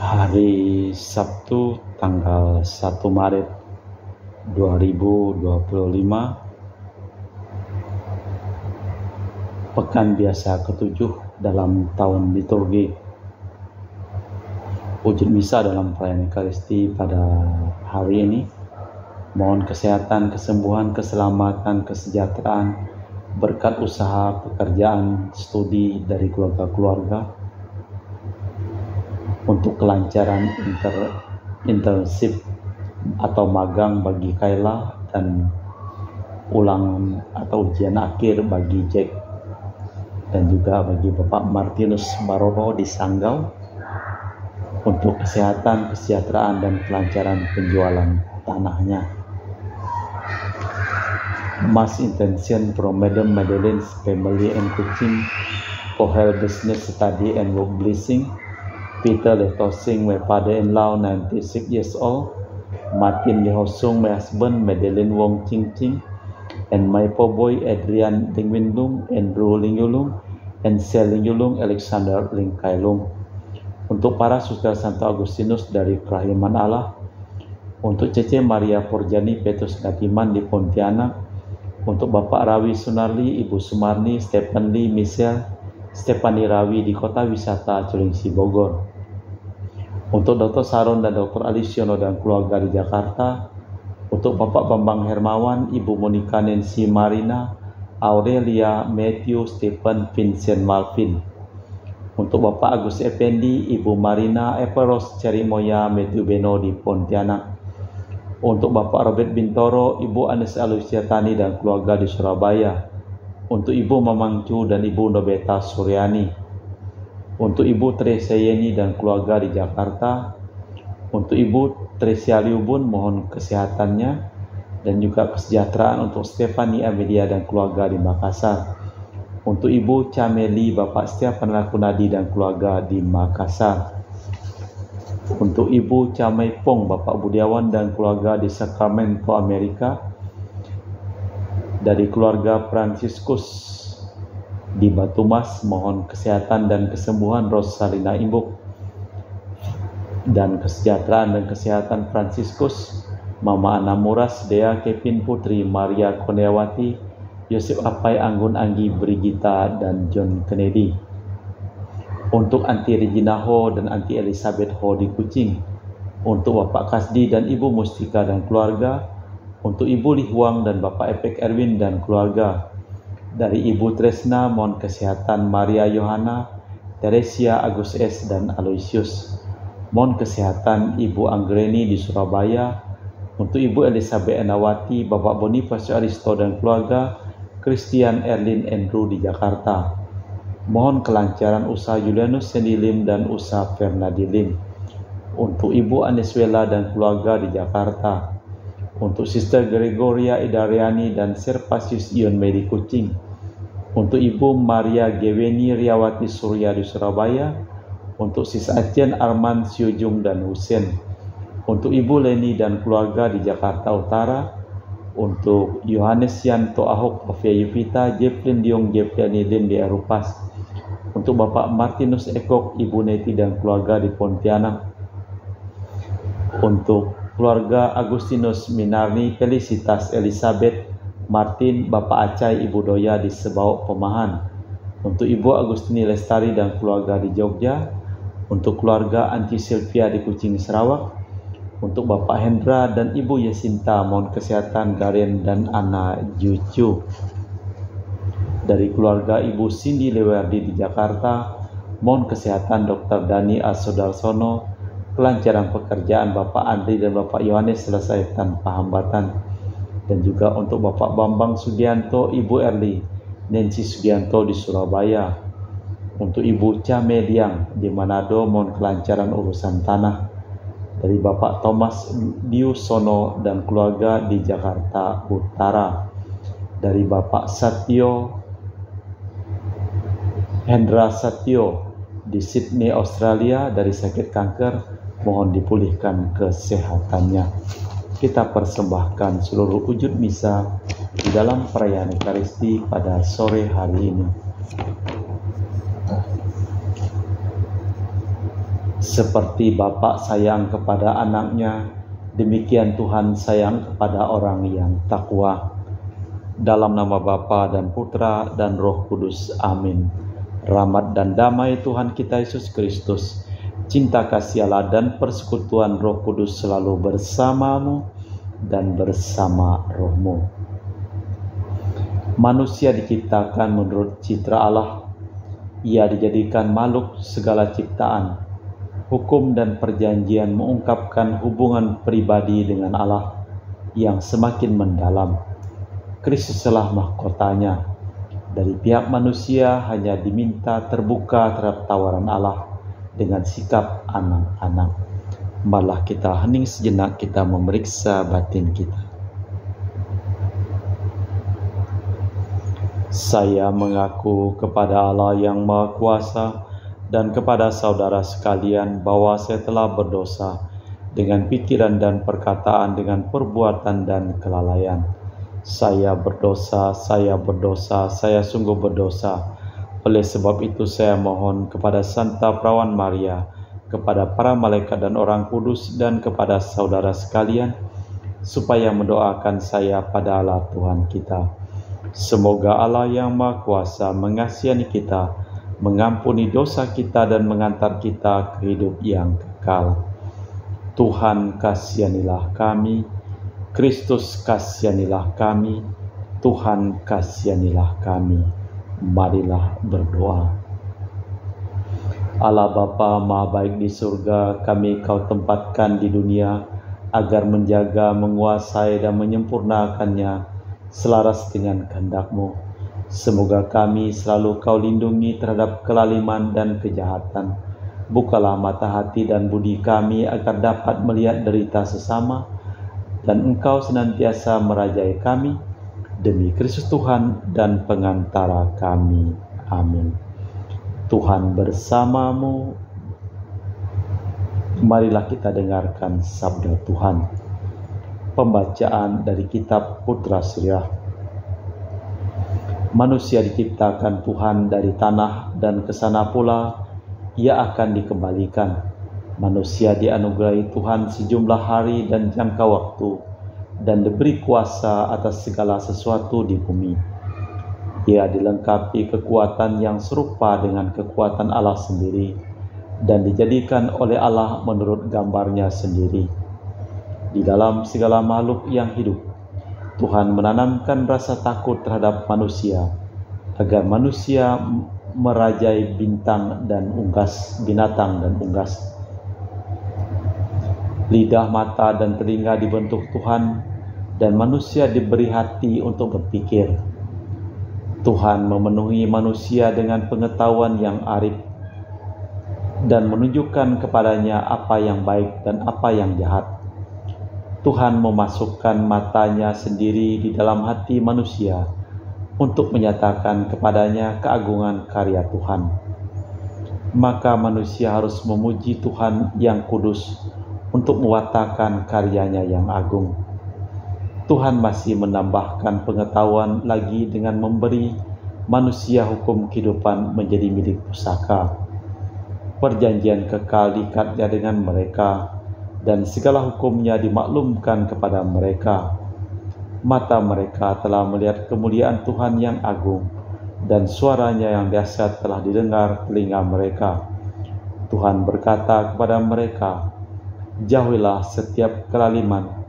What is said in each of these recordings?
Hari Sabtu tanggal 1 Maret 2025, Pekan Biasa ke-7 dalam tahun liturgi. Wujud misa dalam perayaan Ekaristi pada hari ini. Mohon kesehatan, kesembuhan, keselamatan, kesejahteraan, berkat usaha, pekerjaan, studi dari keluarga-keluarga, untuk kelancaran internship atau magang bagi Kayla dan ulangan atau ujian akhir bagi Jack, dan juga bagi Bapak Martinus Barono di Sanggau, untuk kesehatan, kesejahteraan, dan kelancaran penjualan tanahnya. Mass intention from Madam Madeleine's family and Kuching for her business study and work blessing. Peter Letosing, my father-in-law, 96 years old. Martin Lihosung, my husband, Madeleine Wong Ching Ching, and my poor boy Adrian Lingyulung, Andrew Lingyulung, and Sel Lingyulung, Alexander Lingkailung. Untuk para saudara Santo Agustinus dari Kerahiman Allah, untuk Cece Maria Porjani Petrus Gatiman di Pontianak, untuk Bapak Rawi Sunarli, Ibu Sumarni, Stephen Lee, Michelle, Stefani Rawi di Kota Wisata Cilengsi Bogor. Untuk Dr. Saron dan Dr. Alisiono dan keluarga di Jakarta, untuk Bapak Bambang Hermawan, Ibu Monica Nancy Marina, Aurelia, Matthew, Stephen, Vincent Malvin. Untuk Bapak Agus Effendi, Ibu Marina, Eperos, Cherry Moya, Matthew Beno di Pontianak. Untuk Bapak Robert Bintoro, Ibu Anes Alusia Tani dan keluarga di Surabaya. Untuk Ibu Mamangcu dan Ibu Nobeta Suryani. Untuk Ibu Tresia Yeni dan keluarga di Jakarta. Untuk Ibu Tresia Liubun, mohon kesehatannya dan juga kesejahteraan untuk Stefani Amelia dan keluarga di Makassar. Untuk Ibu Cameli, Bapak Stefan Lakunadi dan keluarga di Makassar. Untuk Ibu Camai Pong, Bapak Budiawan dan keluarga di Sacramento, Amerika. Dari keluarga Fransiskus di Batumas, mohon kesehatan dan kesembuhan Rosalina Imbuk, dan kesejahteraan dan kesehatan Fransiskus, Mama Ana Muras, Dea Kevin Putri, Maria Konewati, Yosef Apai, Anggun Anggi, Brigita, dan John Kennedy. Untuk Anti Regina Ho dan Anti Elizabeth Ho di Kuching. Untuk Bapak Kasdi dan Ibu Mustika dan keluarga. Untuk Ibu Lihuang dan Bapak Epek Erwin dan keluarga. Dari Ibu Tresna, mohon kesehatan Maria Yohana, Teresia, Agus S, dan Aloysius. Mohon kesehatan Ibu Anggreni di Surabaya. Untuk Ibu Elizabeth Enawati, Bapak Bonifacio Aristo dan keluarga, Christian Erlin Andrew di Jakarta. Mohon kelancaran usaha Julianus Sendilim dan usaha Fernadilim. Untuk Ibu Aneswela dan keluarga di Jakarta. Untuk Sister Gregoria Idariani dan Serpasius Ion Medi Kuching. Untuk Ibu Maria Geweni Riawati Surya di Surabaya. Untuk Sis Acen Arman Siujung dan Husen. Untuk Ibu Leni dan keluarga di Jakarta Utara. Untuk Yohanes Yanto Ahok, Ovia Yuvita, Jefflin Diong, Jefflin Lim di Erupas. Untuk Bapak Martinus Ekok, Ibu Neti dan keluarga di Pontianak. Untuk keluarga Agustinus Minarni, Felicitas Elizabeth Martin, Bapak Acai, Ibu Doya di Sebaok Pemahan. Untuk Ibu Agustini Lestari dan keluarga di Jogja. Untuk keluarga Anti Sylvia di Kuching Sarawak. Untuk Bapak Hendra dan Ibu Yasinta, mohon kesehatan Daren dan Ana Jucu. Dari keluarga Ibu Cindy Lewardi di Jakarta, mohon kesehatan Dr. Dani Asodarsono, kelancaran pekerjaan Bapak Andri dan Bapak Yohanes selesai tanpa hambatan. Dan juga untuk Bapak Bambang Sugianto, Ibu Erli, Nancy Sugianto di Surabaya. Untuk Ibu Cameliang di Manado, mohon kelancaran urusan tanah. Dari Bapak Thomas Diusono dan keluarga di Jakarta Utara. Dari Bapak Satyo Hendra Satyo di Sydney, Australia, dari sakit kanker, mohon dipulihkan kesehatannya. Kita persembahkan seluruh wujud misa di dalam perayaan Ekaristi pada sore hari ini. Seperti Bapa sayang kepada anaknya, demikian Tuhan sayang kepada orang yang takwa. Dalam nama Bapa dan Putra dan Roh Kudus. Amin. Rahmat dan damai Tuhan kita Yesus Kristus, cinta kasih Allah dan persekutuan Roh Kudus selalu bersamamu dan bersama rohmu. Manusia diciptakan menurut citra Allah. Ia dijadikan makhluk segala ciptaan. Hukum dan perjanjian mengungkapkan hubungan pribadi dengan Allah yang semakin mendalam. Kristuslah mahkotanya. Dari pihak manusia hanya diminta terbuka terhadap tawaran Allah dengan sikap anak-anak. Malah kita hening sejenak, kita memeriksa batin kita. Saya mengaku kepada Allah yang Maha Kuasa dan kepada saudara sekalian bahwa saya telah berdosa dengan pikiran dan perkataan, dengan perbuatan dan kelalaian. Saya berdosa, saya sungguh berdosa. Oleh sebab itu saya mohon kepada Santa Perawan Maria, kepada para malaikat dan orang kudus, dan kepada saudara sekalian, supaya mendoakan saya pada Allah Tuhan kita. Semoga Allah yang Maha Kuasa mengasihani kita, mengampuni dosa kita, dan mengantar kita ke hidup yang kekal. Tuhan kasihanilah kami, Kristus kasihanilah kami, Tuhan kasihanilah kami. Marilah berdoa. Allah Bapa Maha Baik di surga, kami Kau tempatkan di dunia agar menjaga, menguasai, dan menyempurnakannya selaras dengan kehendak-Mu. Semoga kami selalu Kau lindungi terhadap kelaliman dan kejahatan. Bukalah mata hati dan budi kami agar dapat melihat derita sesama, dan Engkau senantiasa merajai kami, demi Kristus Tuhan dan pengantara kami. Amin. Tuhan bersamamu. Marilah kita dengarkan sabda Tuhan. Pembacaan dari kitab Putra Surya. Manusia diciptakan Tuhan dari tanah, dan ke sana pula ia akan dikembalikan. Manusia dianugerahi Tuhan sejumlah hari dan jangka waktu, dan diberi kuasa atas segala sesuatu di bumi. Ia dilengkapi kekuatan yang serupa dengan kekuatan Allah sendiri, dan dijadikan oleh Allah menurut gambarnya sendiri. Di dalam segala makhluk yang hidup, Tuhan menanamkan rasa takut terhadap manusia, agar manusia merajai binatang dan unggas. Lidah, mata, dan telinga dibentuk Tuhan, dan manusia diberi hati untuk berpikir. Tuhan memenuhi manusia dengan pengetahuan yang arif, dan menunjukkan kepadanya apa yang baik dan apa yang jahat. Tuhan memasukkan matanya sendiri di dalam hati manusia untuk menyatakan kepadanya keagungan karya Tuhan. Maka manusia harus memuji Tuhan yang kudus untuk mewartakan karyanya yang agung. Tuhan masih menambahkan pengetahuan lagi dengan memberi manusia hukum kehidupan menjadi milik pusaka. Perjanjian kekal diikatnya dengan mereka, dan segala hukumnya dimaklumkan kepada mereka. Mata mereka telah melihat kemuliaan Tuhan yang agung, dan suaranya yang dahsyat telah didengar telinga mereka. Tuhan berkata kepada mereka, jauhilah setiap kelaliman,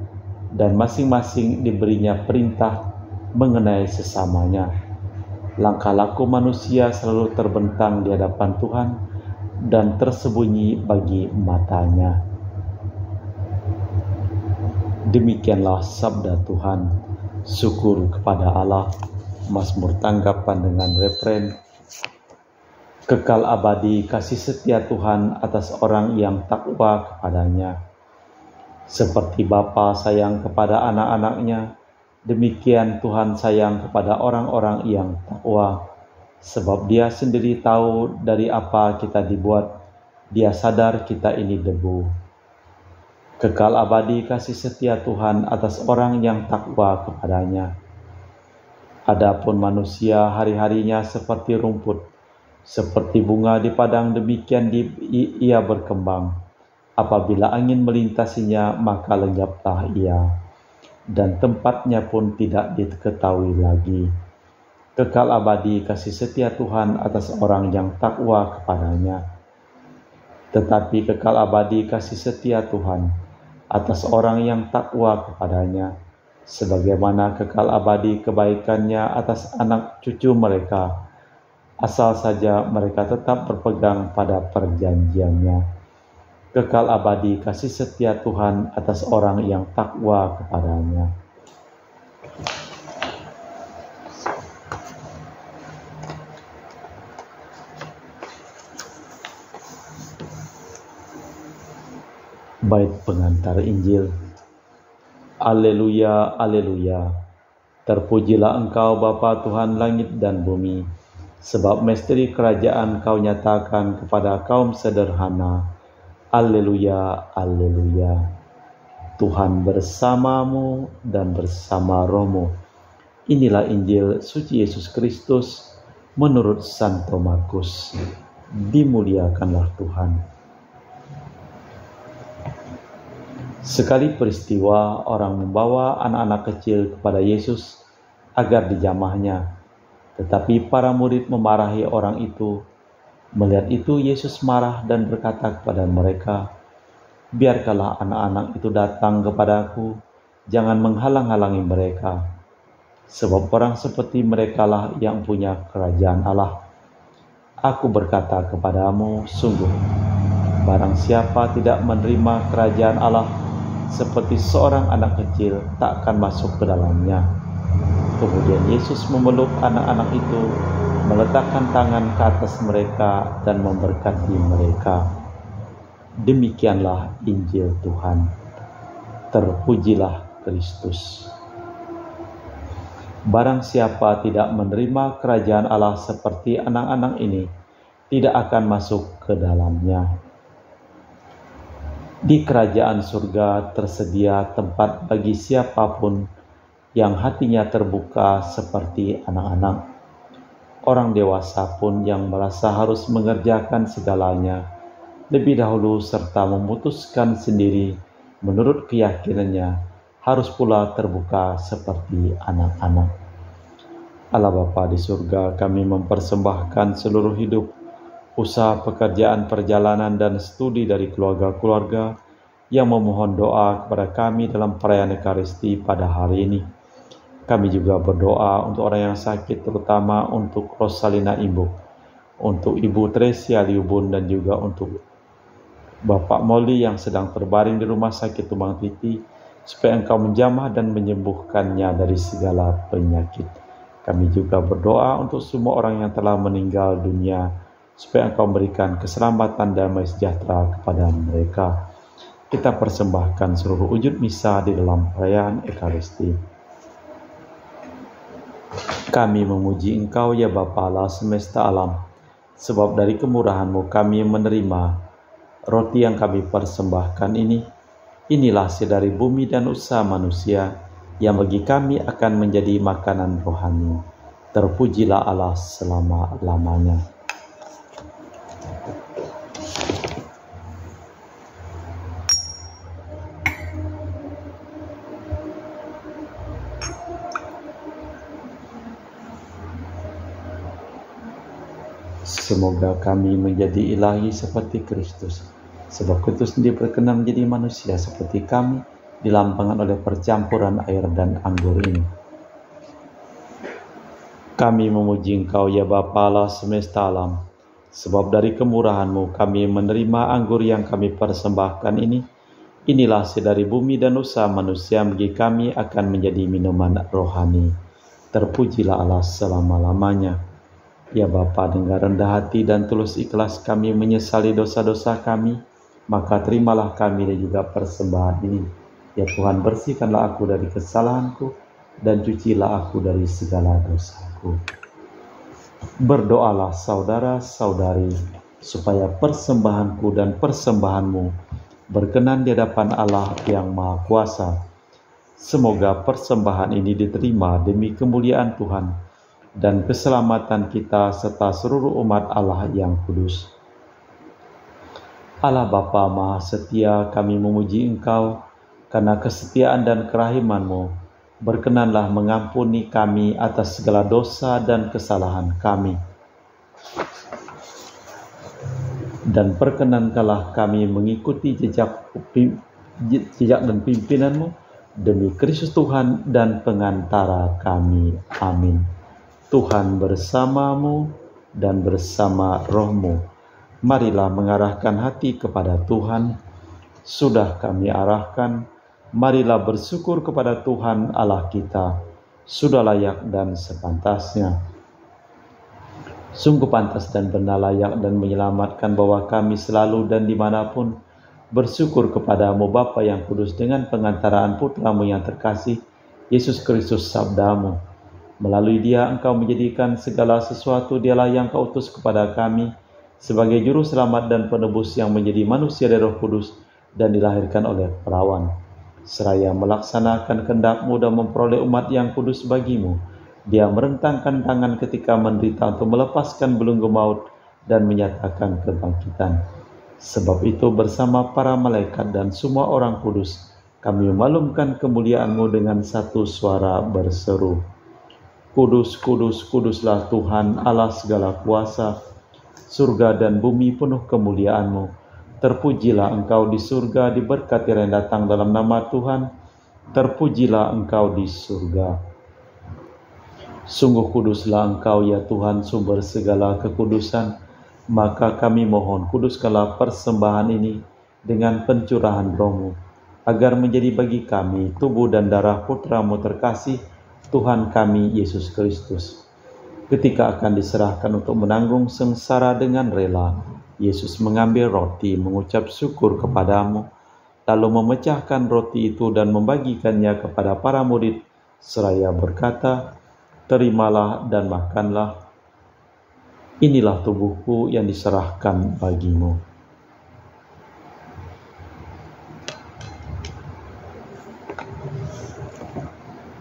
dan masing-masing diberinya perintah mengenai sesamanya. Langkah laku manusia selalu terbentang di hadapan Tuhan dan tersembunyi bagi matanya. Demikianlah sabda Tuhan. Syukur kepada Allah. Mazmur tanggapan dengan refren, kekal abadi kasih setia Tuhan atas orang yang takwa kepadanya. Seperti Bapa sayang kepada anak-anaknya, demikian Tuhan sayang kepada orang-orang yang takwa. Sebab Dia sendiri tahu dari apa kita dibuat. Dia sadar kita ini debu. Kekal abadi kasih setia Tuhan atas orang yang takwa kepadanya. Adapun manusia hari-harinya seperti rumput, Seperti bunga di padang demikian ia berkembang. Apabila angin melintasinya, maka lenyaplah ia, dan tempatnya pun tidak diketahui lagi. Kekal abadi kasih setia Tuhan atas orang yang takwa kepadanya. Tetapi kekal abadi kasih setia Tuhan atas orang yang takwa kepadanya, sebagaimana kekal abadi kebaikannya atas anak cucu mereka, asal saja mereka tetap berpegang pada perjanjiannya. Kekal abadi kasih setia Tuhan atas orang yang takwa kepadanya. Bait pengantar Injil. Alleluia, alleluia. Terpujilah Engkau Bapa Tuhan langit dan bumi, sebab misteri kerajaan Kau nyatakan kepada kaum sederhana. Alleluia, alleluia. Tuhan bersamamu dan bersama rohmu. Inilah Injil suci Yesus Kristus menurut Santo Markus. Dimuliakanlah Tuhan. Sekali peristiwa orang membawa anak-anak kecil kepada Yesus agar dijamahnya, tetapi para murid memarahi orang itu. Melihat itu Yesus marah dan berkata kepada mereka, "Biarkanlah anak-anak itu datang kepadaku, jangan menghalang-halangi mereka, sebab orang seperti merekalah yang punya kerajaan Allah. Aku berkata kepadamu, sungguh, barang siapa tidak menerima kerajaan Allah seperti seorang anak kecil, tak akan masuk ke dalamnya." Kemudian Yesus memeluk anak-anak itu, meletakkan tangan ke atas mereka dan memberkati mereka. Demikianlah Injil Tuhan. Terpujilah Kristus. Barang siapa tidak menerima kerajaan Allah seperti anak-anak ini, tidak akan masuk ke dalamnya. Di kerajaan surga tersedia tempat bagi siapapun yang hatinya terbuka seperti anak-anak. Orang dewasa pun yang merasa harus mengerjakan segalanya lebih dahulu serta memutuskan sendiri menurut keyakinannya, harus pula terbuka seperti anak-anak. Allah Bapa di surga, kami mempersembahkan seluruh hidup, usaha, pekerjaan, perjalanan, dan studi dari keluarga-keluarga yang memohon doa kepada kami dalam perayaan Ekaristi pada hari ini. Kami juga berdoa untuk orang yang sakit, terutama untuk Rosalina Imbuk, untuk Ibu Tresia Liubun, dan juga untuk Bapak Moli yang sedang terbaring di rumah sakit Tumbang Titi, supaya Engkau menjamah dan menyembuhkannya dari segala penyakit. Kami juga berdoa untuk semua orang yang telah meninggal dunia, supaya Engkau memberikan keselamatan dan damai sejahtera kepada mereka. Kita persembahkan seluruh wujud misa di dalam perayaan Ekaristi. Kami memuji Engkau ya Bapa Allah semesta alam, sebab dari kemurahan-Mu kami menerima roti yang kami persembahkan ini. Inilah hasil dari bumi dan usaha manusia, yang bagi kami akan menjadi makanan rohani. Terpujilah Allah selama-lamanya. Semoga kami menjadi ilahi seperti Kristus, sebab Kristus sendiri berkenan menjadi manusia seperti kami, dilambangkan oleh percampuran air dan anggur ini. Kami memuji Engkau ya Bapa Allah semesta alam, sebab dari kemurahan-Mu kami menerima anggur yang kami persembahkan ini. Inilah hasil dari bumi dan usaha manusia, bagi kami akan menjadi minuman rohani. Terpujilah Allah selama-lamanya. Ya Bapa, dengan rendah hati dan tulus ikhlas kami menyesali dosa-dosa kami, maka terimalah kami dan juga persembahan ini. Ya Tuhan, bersihkanlah aku dari kesalahanku dan cucilah aku dari segala dosaku. Berdoalah saudara-saudari, supaya persembahanku dan persembahanmu berkenan di hadapan Allah yang Maha Kuasa. Semoga persembahan ini diterima demi kemuliaan Tuhan, dan keselamatan kita serta seluruh umat Allah yang kudus. Allah Bapa Maha Setia, kami memuji Engkau karena kesetiaan dan kerahiman-Mu. Berkenanlah mengampuni kami atas segala dosa dan kesalahan kami. Dan perkenankanlah kami mengikuti jejak dan pimpinan-Mu demi Kristus Tuhan dan pengantara kami. Amin. Tuhan bersamamu dan bersama rohmu. Marilah mengarahkan hati kepada Tuhan. Sudah kami arahkan, marilah bersyukur kepada Tuhan Allah kita. Sudah layak dan sepantasnya. Sungguh pantas dan benar, layak dan menyelamatkan bahwa kami selalu dan dimanapun bersyukur kepadamu Bapa yang kudus dengan pengantaraan Putramu yang terkasih, Yesus Kristus Sabdamu. Melalui Dia Engkau menjadikan segala sesuatu, Dialah yang Kau utus kepada kami sebagai juru selamat dan penebus yang menjadi manusia dari Roh Kudus dan dilahirkan oleh perawan. Seraya melaksanakan kehendak-Mu dan memperoleh umat yang kudus bagi-Mu, Dia merentangkan tangan ketika menderita untuk melepaskan belenggu maut dan menyatakan kebangkitan. Sebab itu bersama para malaikat dan semua orang kudus, kami memaklumkan kemuliaan-Mu dengan satu suara berseru, Kudus, kudus, kuduslah Tuhan Allah segala kuasa. Surga dan bumi penuh kemuliaan-Mu. Terpujilah Engkau di surga, diberkati yang datang dalam nama Tuhan. Terpujilah Engkau di surga. Sungguh kuduslah Engkau ya Tuhan, sumber segala kekudusan. Maka kami mohon, kuduskanlah persembahan ini dengan pencurahan Roh-Mu, agar menjadi bagi kami tubuh dan darah Putra-Mu terkasih, Tuhan kami Yesus Kristus. Ketika akan diserahkan untuk menanggung sengsara dengan rela, Yesus mengambil roti, mengucap syukur kepadamu, lalu memecahkan roti itu dan membagikannya kepada para murid, seraya berkata, terimalah dan makanlah. Inilah tubuhku yang diserahkan bagimu.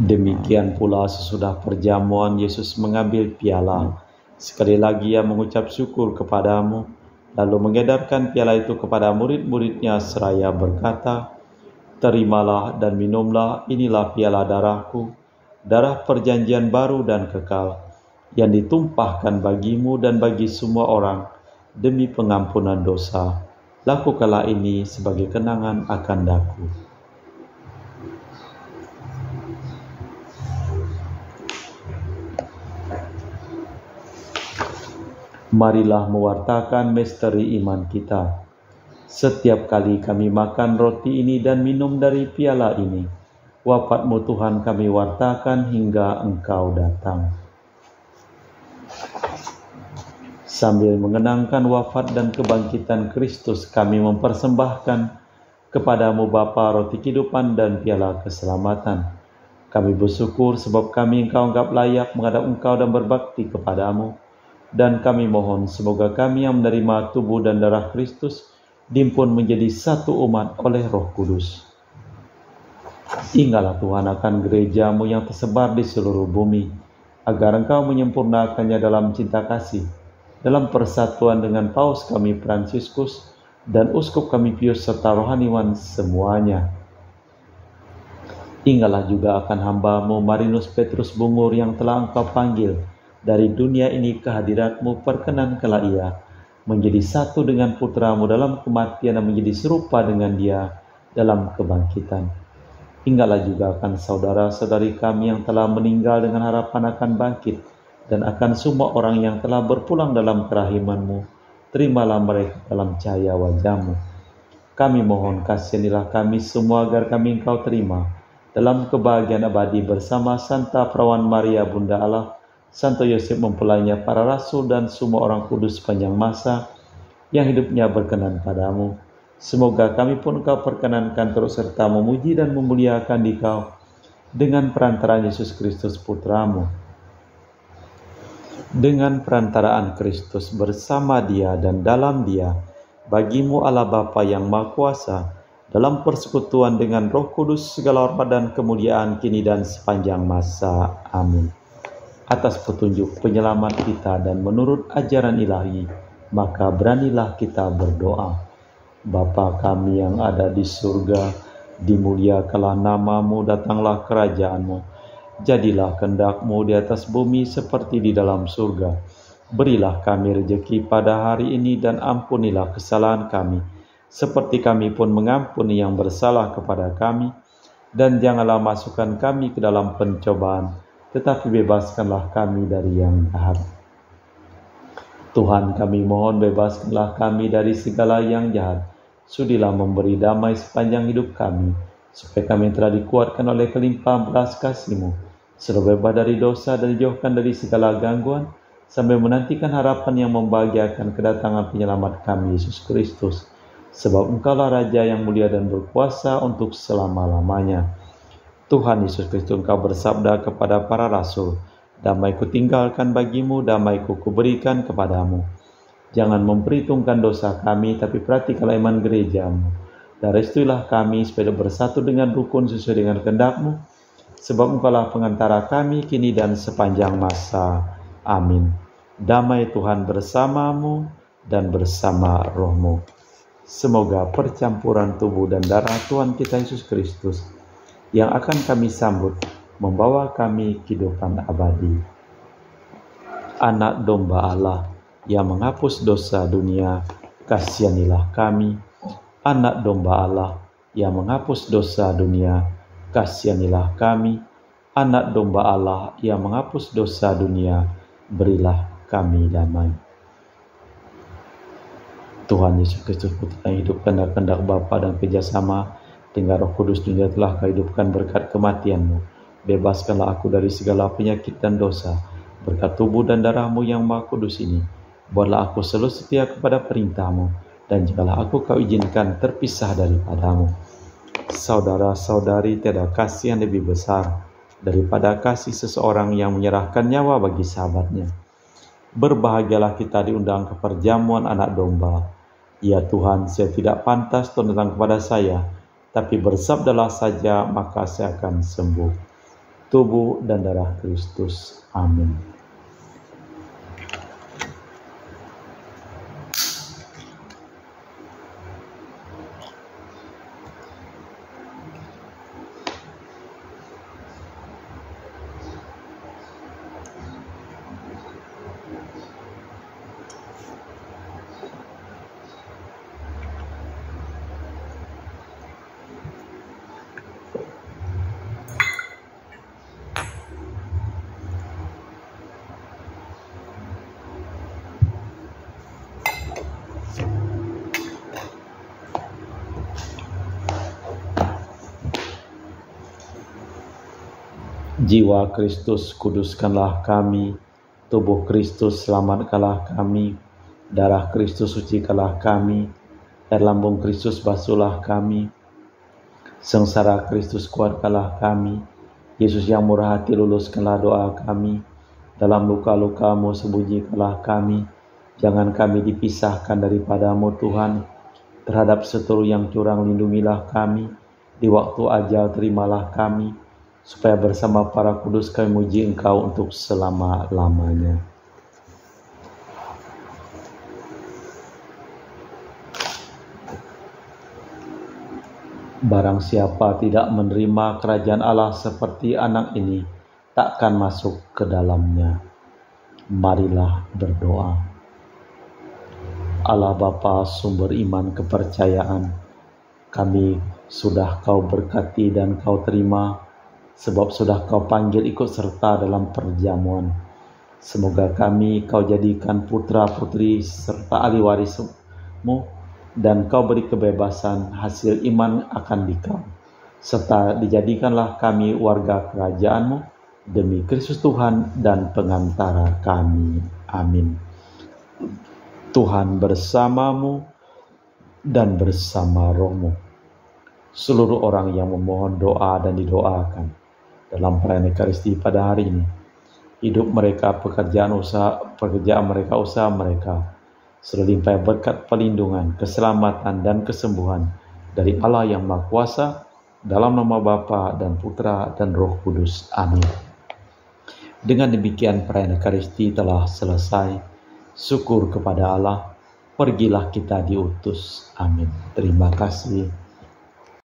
Demikian pula sesudah perjamuan Yesus mengambil piala. Sekali lagi Ia mengucap syukur kepadamu, lalu mengedarkan piala itu kepada murid-muridnya seraya berkata, terimalah dan minumlah, inilah piala darahku, darah perjanjian baru dan kekal, yang ditumpahkan bagimu dan bagi semua orang demi pengampunan dosa. Lakukanlah ini sebagai kenangan akan daku. Marilah mewartakan misteri iman kita. Setiap kali kami makan roti ini dan minum dari piala ini, wafat-Mu Tuhan kami wartakan hingga Engkau datang. Sambil mengenangkan wafat dan kebangkitan Kristus, kami mempersembahkan kepadamu Bapa roti kehidupan dan piala keselamatan. Kami bersyukur sebab kami Engkau anggap layak menghadap Engkau dan berbakti kepadamu. Dan kami mohon semoga kami yang menerima tubuh dan darah Kristus dihimpun menjadi satu umat oleh Roh Kudus. Ingatlah Tuhan akan gereja-Mu yang tersebar di seluruh bumi, agar Engkau menyempurnakannya dalam cinta kasih, dalam persatuan dengan Paus kami Fransiskus dan Uskup kami Pius serta rohaniwan semuanya. Ingatlah juga akan hamba-Mu Marinus Petrus Bungur yang telah Engkau panggil dari dunia ini ke hadirat-Mu, perkenankanlah ia menjadi satu dengan Putra-Mu dalam kematian dan menjadi serupa dengan Dia dalam kebangkitan. Ingatlah juga akan saudara-saudari kami yang telah meninggal dengan harapan akan bangkit, dan akan semua orang yang telah berpulang dalam kerahiman-Mu. Terimalah mereka dalam cahaya wajah-Mu. Kami mohon kasihanilah kami semua agar kami Engkau terima dalam kebahagiaan abadi bersama Santa Perawan Maria Bunda Allah, Santo Yosef mempelainya, para rasul dan semua orang kudus sepanjang masa yang hidupnya berkenan padamu. Semoga kami pun Engkau perkenankan terus serta memuji dan memuliakan Dikau dengan perantaraan Yesus Kristus Putra-Mu. Dengan perantaraan Kristus bersama Dia dan dalam Dia, bagi-Mu Allah Bapa yang Maha Kuasa, dalam persekutuan dengan Roh Kudus segala hormat dan kemuliaan kini dan sepanjang masa. Amin. atas petunjuk penyelamat kita dan menurut ajaran ilahi, maka beranilah kita berdoa. Bapa kami yang ada di surga, dimuliakanlah namamu, datanglah kerajaan-Mu. Jadilah kehendak-Mu di atas bumi seperti di dalam surga. Berilah kami rejeki pada hari ini dan ampunilah kesalahan kami, seperti kami pun mengampuni yang bersalah kepada kami. Dan janganlah masukkan kami ke dalam pencobaan, tetapi bebaskanlah kami dari yang jahat. Tuhan, kami mohon bebaskanlah kami dari segala yang jahat. Sudilah memberi damai sepanjang hidup kami, supaya kami telah dikuatkan oleh kelimpahan belas kasih-Mu, sudah bebas dari dosa dan dijauhkan dari segala gangguan, sambil menantikan harapan yang membahagiakan kedatangan penyelamat kami, Yesus Kristus. Sebab Engkaulah Raja yang mulia dan berkuasa untuk selama-lamanya. Tuhan Yesus Kristus, Engkau bersabda kepada para rasul, damai-Ku tinggalkan bagimu, damai-Ku kuberikan kepadamu. Jangan memperhitungkan dosa kami, tapi perhatikanlah iman gereja-Mu. Dan restuilah kami supaya bersatu dengan rukun sesuai dengan kehendak-Mu, sebab Engkaulah pengantara kami kini dan sepanjang masa. Amin. Damai Tuhan bersamamu dan bersama rohmu. Semoga percampuran tubuh dan darah Tuhan kita Yesus Kristus yang akan kami sambut membawa kami kehidupan abadi. Anak domba Allah yang menghapus dosa dunia, kasihanilah kami. Anak domba Allah yang menghapus dosa dunia, kasihanilah kami. Anak domba Allah yang menghapus dosa dunia, berilah kami damai. Tuhan Yesus Kristus, Putra yang hidup karena kehendak Bapa dan kerjasama dengan Roh Kudus, dunia telah Kau hidupkan berkat kematian-Mu. Bebaskanlah aku dari segala penyakit dan dosa, berkat tubuh dan darah-Mu yang Maha Kudus ini. Buatlah aku selalu setia kepada perintah-Mu, dan janganlah aku Kau izinkan terpisah daripada-Mu. Saudara-saudari, tiada kasih yang lebih besar daripada kasih seseorang yang menyerahkan nyawa bagi sahabatnya. Berbahagialah kita diundang ke perjamuan anak domba. Ya Tuhan, saya tidak pantas Tuhan datang kepada saya, tapi bersabdalah saja, maka saya akan sembuh. Tubuh dan darah Kristus. Amin. Jiwa Kristus, kuduskanlah kami. Tubuh Kristus, selamatkanlah kami. Darah Kristus, sucikanlah kami. Air lambung Kristus, basuhlah kami. Sengsara Kristus, kuatkanlah kami. Yesus yang murah hati, luluskanlah doa kami. Dalam luka-luka-Mu, sembunyikanlah kami. Jangan kami dipisahkan daripada-Mu, Tuhan. Terhadap seteru yang curang, lindungilah kami. Di waktu ajal, terimalah kami, supaya bersama para kudus kami muji Engkau untuk selama-lamanya. Barang siapa tidak menerima kerajaan Allah seperti anak ini, takkan masuk ke dalamnya. Marilah berdoa. Allah Bapa, sumber iman kepercayaan, kami sudah Kau berkati dan Kau terima, sebab sudah Kau panggil ikut serta dalam perjamuan. Semoga kami Kau jadikan putra-putri serta ahli waris-Mu, dan Kau beri kebebasan hasil iman akan Dikau, serta dijadikanlah kami warga kerajaan-Mu, demi Kristus Tuhan dan pengantara kami. Amin. Tuhan bersamamu dan bersama rohmu. Seluruh orang yang memohon doa dan didoakan dalam perayaan Ekaristi pada hari ini, hidup mereka, pekerjaan mereka, usaha mereka, selimpah berkat perlindungan, keselamatan dan kesembuhan dari Allah yang Maha Kuasa, dalam nama Bapa dan Putra dan Roh Kudus. Amin. Dengan demikian perayaan Ekaristi telah selesai. Syukur kepada Allah. Pergilah kita diutus. Amin. Terima kasih.